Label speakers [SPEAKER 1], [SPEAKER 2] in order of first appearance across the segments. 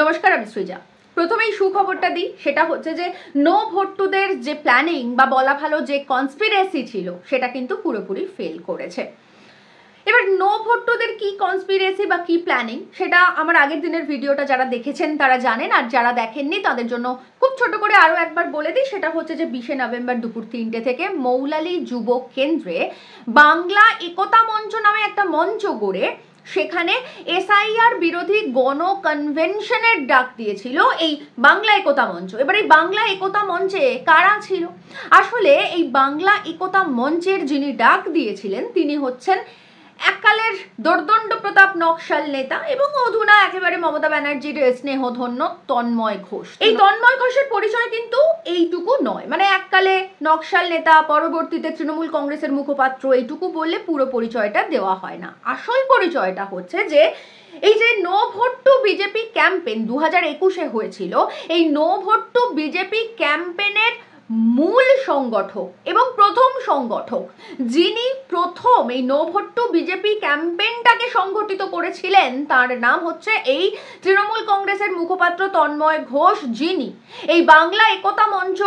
[SPEAKER 1] নমস্কার, আমি সৃজা। প্রথমেই সুখবরটা দিই, সেটা হচ্ছে যে নো ভোট টুদের যে প্ল্যানিং বা বলা ভালো যে কনস্পিরেসি ছিল সেটা কিন্তু পুরোপুরি ফেল করেছে। এবার নো ভোট টুদের কি কনস্পিরেসি বা কি প্ল্যানিং সেটা আমার আগের দিনের ভিডিওটা যারা দেখেছেন তারা জানেন, আর যারা দেখেননি তাদের জন্য খুব ছোট করে আরও একবার বলে দিই। সেটা হচ্ছে যে 20শে নভেম্বর দুপুর 3টে থেকে মৌলালী যুব কেন্দ্রে বাংলা একতা মঞ্চ নামে একটা মঞ্চ গড়ে সেখানে এসআইআর বিরোধী গণ কনভেনশনের ডাক দিয়েছিল এই বাংলা একতা মঞ্চ। এবার এই বাংলা একতা মঞ্চে কারা ছিল? আসলে এই বাংলা একতা মঞ্চের যিনি ডাক দিয়েছিলেন তিনি হচ্ছেন এককালের দোর্দণ্ড প্রতাপ নকশাল নেতা এবং অধুনা একেবারে মমতা ব্যানার্জির স্নেহধন্য তন্ময় ঘোষ। এই তন্ময় ঘোষের পরিচয় কিন্তু এইটুকু নয়, মানে এককালে নকশাল নেতা, পরবর্তীতে তৃণমূল কংগ্রেসের মুখপাত্র, এইটুকু বললে পুরো পরিচয়টা দেওয়া হয় না। আসল পরিচয়টা হচ্ছে যে এই যে no vote to BJP campaign 2021-এ হয়েছিল, এই নো ভোট টু বিজেপি ক্যাম্পেইনের মূল সংগঠক এবং প্রথম সংগঠক যিনি প্রথম এই নো ভোট টু বিজেপি ক্যাম্পেইনটাকে সংগঠিত করেছিলেন তার নাম হচ্ছে এই তৃণমূল কংগ্রেসের মুখপাত্র তন্ময় ঘোষ, যিনি এই বাংলা একতা মঞ্চ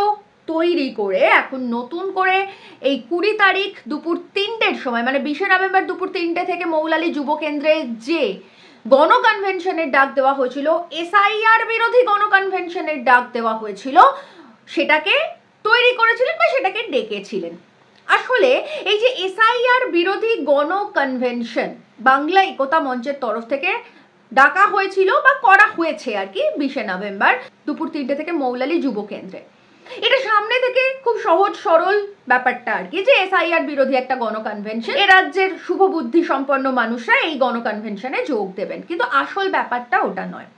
[SPEAKER 1] তৈরি করে এখন নতুন করে এই 20 তারিখ দুপুর 3টের সময়, মানে 20শে নভেম্বর দুপুর 3টে থেকে মৌলালী যুব কেন্দ্রে যে গণ কনভেনশনের ডাক দেওয়া হয়েছিল, এসআইআর বিরোধী গণ কনভেনশনের ডাক দেওয়া হয়েছিল, সেটাকে তৈরি করেছিলেন বা সেটাকে ডেকেছিলেন। আসলে এই যে এসআইআর বিরোধী গণ কনভেনশন বাংলা একতা মঞ্চের তরফ থেকে ডাকা হয়েছিল বা করা হয়েছে আর কি 20শে নভেম্বর দুপুর 3টে থেকে মৌলালী যুব কেন্দ্রে। এটা সামনে থেকে খুব সহজ সরল ব্যাপারটা আর কি, যে এসআইআর বিরোধী একটা গণ কনভেনশন, এ রাজ্যের শুভবুদ্ধি সম্পন্ন মানুষরা এই গণ কনভেনশনে যোগ দেবেন, কিন্তু আসল ব্যাপারটা ওটা নয়।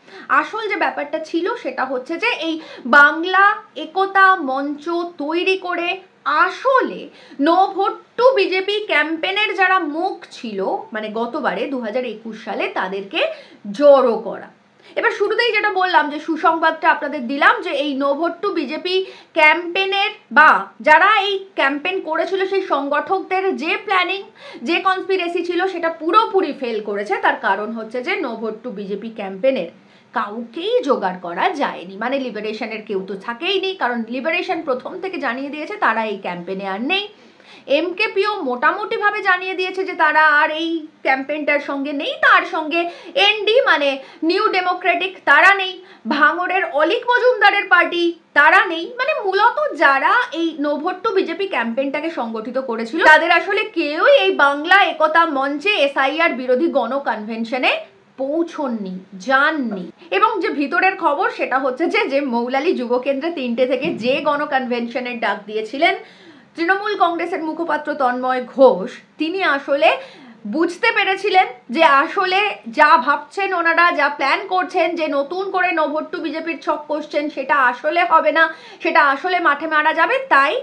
[SPEAKER 1] আসল যে ব্যাপারটা ছিল সেটা হচ্ছে যে এই বাংলা একতা মঞ্চ তৈরি করে আসলে নো ভোট টু বিজেপি ক্যাম্পেইনের যারা মুখ ছিল, মানে গতবারে 2021 সালে, তাদেরকে জড়ো করা। এবার শুরুতেই যেটা বললাম যে সুসংবাদটা আপনাদের দিলাম যে এই নো ভোট টু বিজেপি ক্যাম্পেইনের বা যারা এই ক্যাম্পেইন করেছিল সেই সংগঠকদের যে প্ল্যানিং, যে কনস্পিরেসি ছিল সেটা পুরোপুরি ফেল করেছে। তার কারণ হচ্ছে যে নো ভোট টু বিজেপি ক্যাম্পেইনের কাউকেই জোগাড় করা যায়নি, মানে লিবারেশনের কেউ তো থাকেই নি, কারণ লিবারেশন প্রথম থেকে জানিয়ে দিয়েছে তারা এই ক্যাম্পেইনে আর নেই। এমকেপিও মোটামুটিভাবে জানিয়ে দিয়েছে যে তারা আর এই ক্যাম্পেইনটার সঙ্গে নেই। তার সঙ্গে এনডি মানে নিউ ডেমোক্রেটিক তারা নেই, ভাঙড়ের অলিক মজুমদারের পার্টি তারা নেই। মানে মূলত যারা এই নো ভোট টু বিজেপি ক্যাম্পেইনটাকে সংগঠিত করেছিল তাদের আসলে কেউই এই বাংলা একতা মঞ্চে এসআইআর বিরোধী গণ কনভেনশনে পৌঁছননি, যাননি। এবং যে ভিতরের খবর সেটা হচ্ছে যে মৌলালী যুব কেন্দ্রে 3টে থেকে যে গণ কনভেনশনের ডাক দিয়েছিলেন তৃণমূল কংগ্রেসের মুখপাত্র তন্ময় ঘোষ, তিনি আসলে বুঝতে পেরেছিলেন যে আসলে যা ভাবছেন ওনারা, যা প্ল্যান করছেন, যে নতুন করে নো ভোট টু বিজেপির ছক কষছেন, সেটা আসলে হবে না, সেটা আসলে মাঠে মারা যাবে। তাই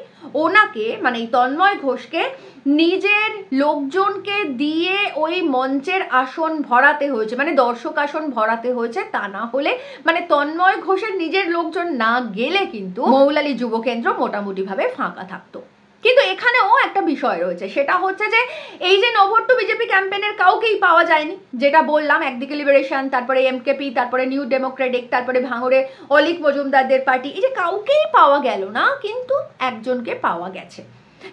[SPEAKER 1] ওনাকে মানে এই তন্ময় ঘোষকে নিজের লোকজনকে দিয়ে ওই মঞ্চের আসন ভরাতে হয়েছে, মানে দর্শক আসন ভরাতে হয়েছে। তা না হলে মানে তন্ময় ঘোষের নিজের লোকজন না গেলে কিন্তু মৌলালী যুব কেন্দ্র মোটামুটিভাবে ফাঁকা থাকতো। কিন্তু এখানেও একটা বিষয় রয়েছে, সেটা হচ্ছে যে এই যে নো ভোট টু বিজেপি ক্যাম্পেইনের কাউকেই পাওয়া যায়নি, যেটা বললাম, একদিকে লিবারেশন, তারপরে এমকেপি, তারপরে নিউ ডেমোক্রেটিক, তারপরে ভাঙড়ে অলিক মজুমদারদের পার্টি, এই যে কাউকেই পাওয়া গেল না, কিন্তু একজনকে পাওয়া গেছে।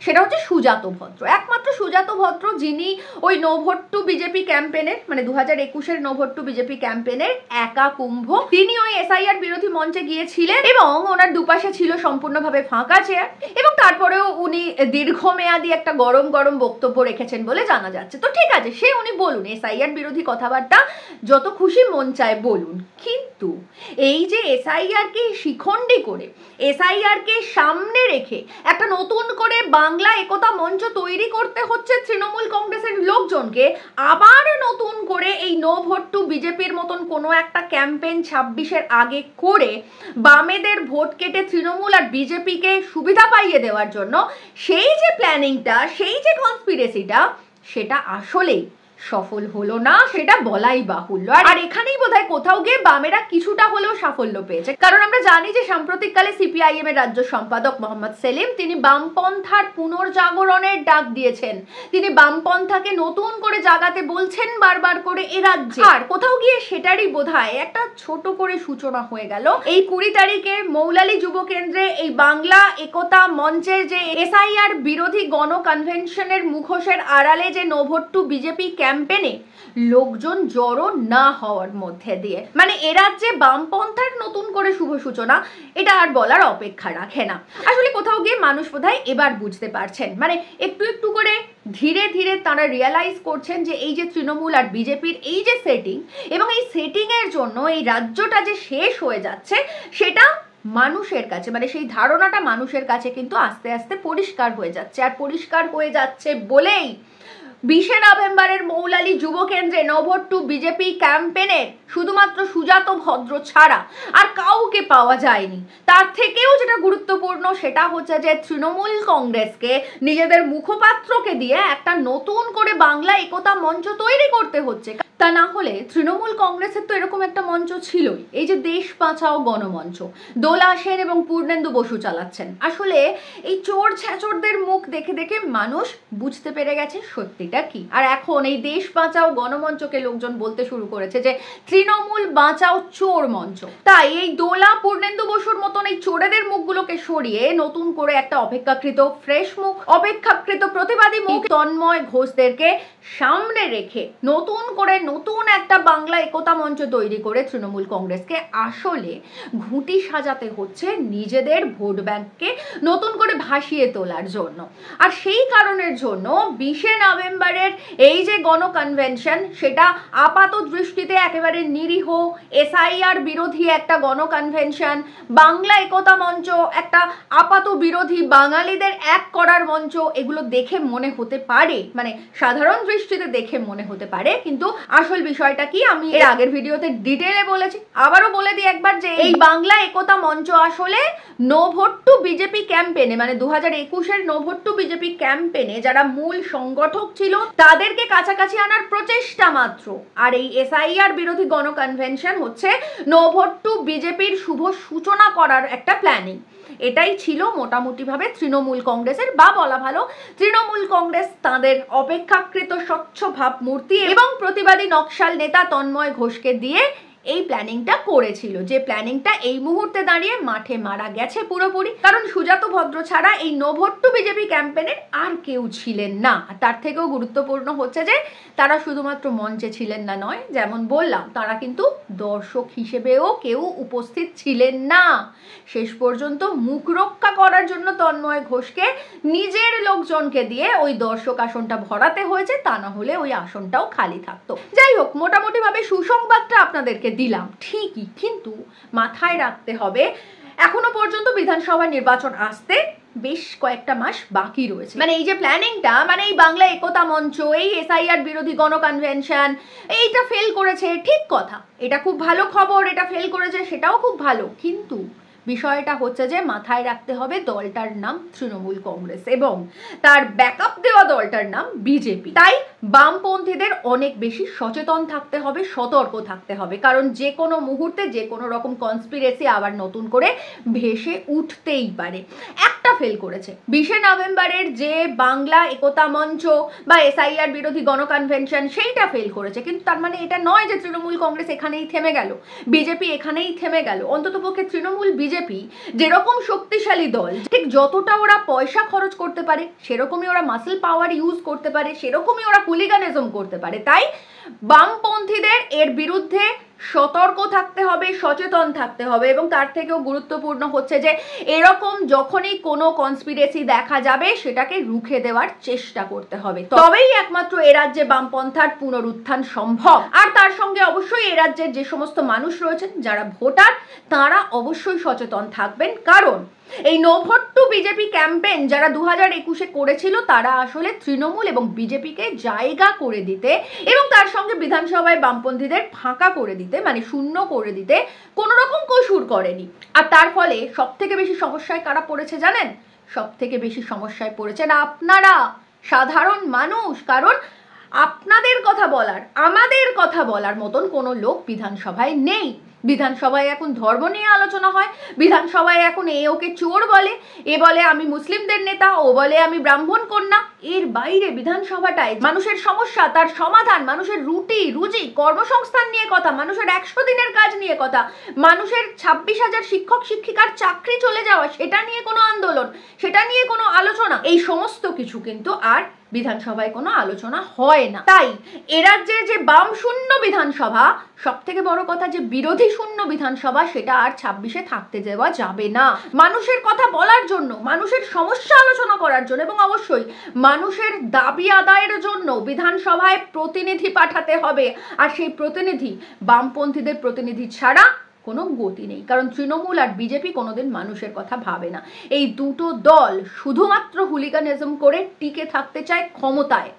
[SPEAKER 1] সেটা হচ্ছে সুজাত ভদ্র, একমাত্র সুজাত ভদ্র, যিনি ওই নো ভোট টু বিজেপি ক্যাম্পেইনের মানে 2021-এর নো ভোট টু বিজেপি ক্যাম্পেইনের একা কুম্ভ। তিনি ওই এসআইআর বিরোধী মঞ্চে গিয়েছিলেন এবং ওনার দুপাশে ছিল সম্পূর্ণভাবে ফাঁকা চেয়ার, এবং তারপরেও উনি দীর্ঘমেয়াদী একটা গরম গরম বক্তব্য রেখেছেন বলে জানা যাচ্ছে। তো ঠিক আছে, সে উনি বলুন, এসআইআর বিরোধী কথাবার্তা যত খুশি মন চায় বলুন, কিন্তু এই যে এসআইআরকে শিখণ্ডী করে, এসআইআরকে সামনে রেখে একটা নতুন করে বাংলা একতা মঞ্চ তৈরি করতে হচ্ছে তৃণমূল কংগ্রেসের লোকজনকে, আবার নতুন করে এই নো ভোট টু বিজেপির মতন কোনো একটা ক্যাম্পেইন 26-এর আগে করে বামেদের ভোট কেটে তৃণমূল আর বিজেপিকে সুবিধা পাইয়ে দেওয়ার জন্য সেই যে প্ল্যানিংটা, সেই যে কনস্পিরেসিটা, সেটা আসলেই সফল হলো না সেটা বলাই বাহুল্য। আর এখানেই বোধহয় কোথাও গিয়ে বামেরা কিছুটা হলেও সাফল্য পেয়েছে, কারণ আমরা জানি যে সাম্প্রতিককালে সিপিআইএম এর রাজ্য সম্পাদক মোহাম্মদ সেলিম তিনি বামপন্থার পুনর্জাগরণের ডাক দিয়েছেন, তিনি বামপন্থাকে নতুন করে জাগাতে বলছেন বারবার করে এ রাজ্যে। আর কোথাও গিয়ে সেটারই বোধহয় একটা ছোট করে সূচনা হয়ে গেল এই 20 তারিখে মৌলালী যুব কেন্দ্রে এই বাংলা একতা মঞ্চের যে এসআইআর বিরোধী গণ কনভেনশনের মুখোশের আড়ালে যে নো ভোট টু বিজেপি ক্যাম্পেনে লোকজন জড়ো না হওয়ার মধ্যে দিয়ে, মানে এ রাজ্যে বামপন্থার নতুন করে শুভ সূচনা, এটা আর বলার অপেক্ষা রাখে না। আসলে কোথাও গিয়ে মানুষ বোধহয় এবার বুঝতে পারছেন, মানে একটু একটু করে ধীরে ধীরে তারা রিয়েলাইজ করছেন যে এই যে তৃণমূল আর বিজেপির এই যে সেটিং, এবং এই সেটিং এর জন্য এই রাজ্যটা যে শেষ হয়ে যাচ্ছে সেটা মানুষের কাছে, মানে সেই ধারণাটা মানুষের কাছে কিন্তু আস্তে আস্তে পরিষ্কার হয়ে যাচ্ছে। আর পরিষ্কার হয়ে যাচ্ছে বলেই 20 নভেম্বরের মৌলালী যুব কেন্দ্রে নো ভোট টু বিজেপি ক্যাম্পেনের শুধুমাত্র সুজাত ভদ্র ছাড়া আর কাউকে পাওয়া যায়নি। তার থেকেও যেটা গুরুত্বপূর্ণ সেটা হচ্ছে যে তৃণমূল কংগ্রেসকে নিজেদের মুখপাত্রকে দিয়ে একটা নতুন করে বাংলা একতা মঞ্চ তৈরি করতে হচ্ছে। তা না হলে তৃণমূল কংগ্রেসের তো এরকম একটা মঞ্চ ছিলই, এই যে দেশ বাঁচাও গণমঞ্চ, দোলা সেন এবং পূর্ণেন্দু বসু চালাচ্ছেন। আসলে এই চোর ছ্যাচরদের মুখ দেখে দেখে মানুষ বুঝতে পেরে গেছে সত্যিটা কি। আর এখন এই দেশ বাঁচাও গণমঞ্চকে লোকজন বলতে শুরু করেছে যে তৃণমূল বাঁচাও চোর মঞ্চ। তাই এই দোলা পূর্ণেন্দু বসুর মতন এই চোরেদের মুখগুলোকে সরিয়ে নতুন করে একটা অপেক্ষাকৃত ফ্রেশ মুখ, অপেক্ষাকৃত প্রতিবাদী মুখ তন্ময় ঘোষদেরকে সামনে রেখে নতুন করে নতুন একটা বাংলা একতা মঞ্চ তৈরি করে তৃণমূল কংগ্রেসকে আসলে ঘুঁটি সাজাতে হচ্ছে নিজেদের ভোট ব্যাংককে নতুন করে ভাসিয়ে তোলার জন্য। আর সেই কারণের জন্য 20 নভেম্বরের এই যে গণ কনভেনশন সেটা আপাত দৃষ্টিতে একেবারে নিরীহ এসআইআর বিরোধী একটা গণ কনভেনশন, বাংলা একতা মঞ্চ একটা আপাত বিরোধী বাঙালিদের এক করার মঞ্চ, এগুলো দেখে মনে হতে পারে, মানে সাধারণ দৃষ্টিতে দেখে মনে হতে পারে, কিন্তু আসল বিষয়টা কি আমি এর আগের ভিডিওতে ডিটেইলে বলেছি, আবারও বলে দিই একবার যে এই বাংলা একতা মঞ্চ আসলে নো ভোট টু বিজেপি ক্যাম্পেনে, মানে 2021-এর নো ভোট টু বিজেপি ক্যাম্পেনে যারা মূল সংগঠক ছিল তাদেরকে কাছাকাছি আনার প্রচেষ্টা মাত্র। আর এই এসআইআর বিরোধী গণ কনভেনশন হচ্ছে নো ভোট টু বিজেপির শুভ সূচনা করার একটা প্ল্যানিং। এটাই ছিল মোটামুটিভাবে তৃণমূল কংগ্রেসের, বা বলা ভালো তৃণমূল কংগ্রেস তাদের অপেক্ষাকৃত স্বচ্ছ ভাবমূর্তি এবং প্রতিবাদী নকশাল নেতা তন্ময় ঘোষকে দিয়ে এই প্ল্যানিংটা করেছিল, যে প্ল্যানিংটা এই মুহূর্তে দাঁড়িয়ে মাঠে মারা গেছে পুরোপুরি। কারণ সুজাত ভদ্র ছাড়া এই নো ভোট টু বিজেপি ক্যাম্পেনের আর কেউ ছিলেন না। তার থেকেও গুরুত্বপূর্ণ হচ্ছে যে তারা শুধুমাত্র মঞ্চে ছিলেন না নয়, যেমন বললাম তারা কিন্তু দর্শক হিসেবেও কেউ উপস্থিত ছিলেন না। শেষ পর্যন্ত মুখ রক্ষা করার জন্য তন্ময় ঘোষকে নিজের লোকজনকে দিয়ে ওই দর্শক আসনটা ভরাতে হয়েছে, তা না হলে ওই আসনটাও খালি থাকতো। যাই হোক, মোটামুটিভাবে সুসংবাদটা আপনাদেরকে দিলাম ঠিকই, কিন্তু মাথায় রাখতে হবে এখনো পর্যন্ত বিধানসভা নির্বাচন আসতে বেশ কয়েকটা মাস বাকি রয়েছে। মানে এই যে প্ল্যানিংটা, মানে এই বাংলা একতা মঞ্চ, এই এসআইআর বিরোধী গণ কনভেনশন, এইটা ফেল করেছে, ঠিক কথা, এটা খুব ভালো খবর, এটা ফেল করেছে সেটাও খুব ভালো, কিন্তু বিষয়টা হচ্ছে যে মাথায় রাখতে হবে দলটার নাম তৃণমূল কংগ্রেস এবং তার ব্যাকআপ দেওয়া দলটার নাম বিজেপি। তাই বামপন্থীদের অনেক বেশি সচেতন থাকতে হবে, সতর্ক থাকতে হবে, কারণ যে কোনো মুহূর্তে যে কোনো রকম কনস্পিরেসি আবার নতুন করে ভেসে উঠতেই পারে। একটা ফেল করেছে 20 নভেম্বরের যে বাংলা একতা মঞ্চ বা এসআইআর বিরোধী গণ কনভেনশন, সেইটা ফেল করেছে, কিন্তু তার মানে এটা নয় যে তৃণমূল কংগ্রেস এখানেই থেমে গেল, বিজেপি এখানেই থেমে গেল। অন্ততপক্ষে তৃণমূল বিজেপি যেরকম শক্তিশালী দল, ঠিক যতটা ওরা পয়সা খরচ করতে পারে সেরকমই ওরা মাসল পাওয়ার ইউজ করতে পারে, সেরকমই ওরা হুলিগানিজম করতে পারে। তাই বামপন্থীদের এর বিরুদ্ধে সতর্ক থাকতে হবে, সচেতন থাকতে হবে, এবং তার থেকেও গুরুত্বপূর্ণ হচ্ছে যে এরকম যখনই কোনো কনস্পিরেসি দেখা যাবে সেটাকে রুখে দেওয়ার চেষ্টা করতে হবে, তবেই একমাত্র এ রাজ্যে বামপন্থার পুনরুত্থান সম্ভব। আর তার সঙ্গে অবশ্যই এ রাজ্যের যে সমস্ত মানুষ রয়েছেন যারা ভোটার, তারা অবশ্যই সচেতন থাকবেন, কারণ এই no vote to BJP campaign যারা 2021-এ করেছিল তারা আসলে তৃণমূল এবং বিজেপিকে জায়গা করে দিতে এবং তার সঙ্গে বিধানসভায় বামপন্থীদের ফাঁকা করে দিতে, মানে শূন্য করে দিতে কোনো রকম কসুর করেনি। আর তার ফলে সব থেকে বেশি সমস্যায় কারা পড়েছে জানেন? সব থেকে বেশি সমস্যায় পড়েছেন আপনারা, সাধারণ মানুষ। কারণ আপনাদের কথা বলার, আমাদের কথা বলার মতন কোনো লোক বিধানসভায় নেই। বিধানসভায় এখন ধর্ম নিয়ে আলোচনা হয়, বিধানসভায় এখন ওকে চোর বলে, এ বলে আমি মুসলিমদের নেতা, ও বলে আমি ব্রাহ্মণ কন্যা। এর বাইরে বিধানসভাটায় মানুষের সমস্যা, তার সমাধান, মানুষের রুজি কর্মসংস্থান নিয়ে কথা, মানুষের 100 দিনের কাজ নিয়ে কথা, মানুষের 26,000 শিক্ষক শিক্ষিকার চাকরি চলে যাওয়া, সেটা নিয়ে কোনো আন্দোলন, সেটা নিয়ে কোনো আলোচনা, এই সমস্ত কিছু কিন্তু আর বিধানসভায় কোনো আলোচনা হয় না। তাই এ রাজ্যের যে বাম শূন্য বিধানসভা, সব থেকে বড় কথা যে বিরোধী শূন্য বিধানসভা, সেটা আর 26-এ থাকতে দেওয়া যাবে না। মানুষের কথা বলার জন্য, মানুষের সমস্যা আলোচনা করার জন্য এবং অবশ্যই মানুষের দাবি আদায়ের জন্য বিধানসভায় প্রতিনিধি পাঠাতে হবে। আর সেই প্রতিনিধি বামপন্থীদের প্রতিনিধি ছাড়া কোনো গতি নেই, কারণ তৃণমূল আর বিজেপি কোনোদিন মানুষের কথা ভাবে না। এই দুটো দল শুধুমাত্র হুলিগানিজম করে টিকে থাকতে চায় ক্ষমতায়।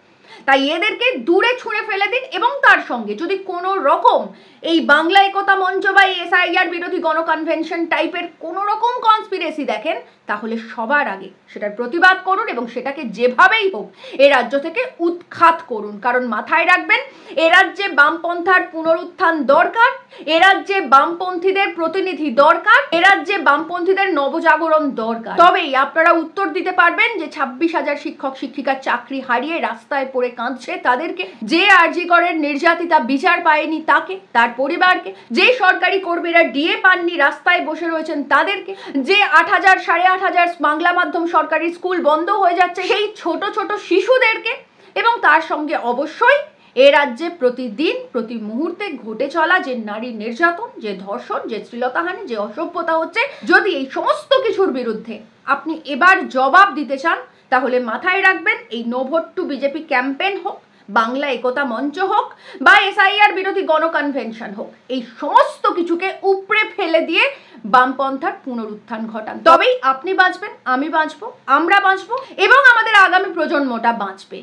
[SPEAKER 1] তাই এদেরকে দূরে ছুঁড়ে ফেলে দিন, এবং তার সঙ্গে যদি কোনো রকম এই বাংলা একতা মঞ্চ বা এসআইআর বিরোধী গণকনভেনশন টাইপের কোনো রকম কনস্পিরেসি দেখেন, তাহলে সবার আগে সেটার প্রতিবাদ করুন এবং সেটাকে যেভাবেই হোক এ রাজ্য থেকে উৎখাত করুন। কারণ মাথায় রাখবেন, এ রাজ্যে বামপন্থার পুনরুত্থান দরকার, এ রাজ্যে বামপন্থীদের প্রতিনিধি দরকার, এ রাজ্যে বামপন্থীদের নবজাগরণ দরকার। তবেই আপনারা উত্তর দিতে পারবেন যে 26,000 শিক্ষক শিক্ষিকার চাকরি হারিয়ে রাস্তায় পড়ে কাঁদছে তাদেরকে, যে আরজি করের নির্যাতিতা বিচার পায়নি তাকে, তার পরিবারকে, যে সরকারি কর্মীরা ডিএ পাননি রাস্তায় বসে রয়েছেন তাদেরকে, যে 8,000 8,500 বাংলা মাধ্যম সরকারি স্কুল বন্ধ হয়ে যাচ্ছে সেই ছোট ছোট শিশুদেরকে, এবং তার সঙ্গে অবশ্যই এ রাজ্যে প্রতিদিন প্রতি মুহূর্তে ঘটে চলা যে নারী নির্যাতন, যে ধর্ষণ, যে শ্লীলতাহানি, যে অসভ্যতা হচ্ছে, যদি এই সমস্ত কিছুর বিরুদ্ধে আপনি এবার জবাব দিতে চান, তাহলে মাথায় রাখবেন এই no vote to BJP campaign হোক, বাংলা একতা মঞ্চ হোক বা এসআইআর বিরোধী গণকনভেনশন হোক, এই সমস্ত কিছুকে উপড়ে ফেলে দিয়ে বামপন্থার পুনরুত্থান ঘটান। তবেই আপনি বাঁচবেন, আমি বাঁচবো, আমরা বাঁচবো এবং আমাদের আগামী প্রজন্মটা বাঁচবে।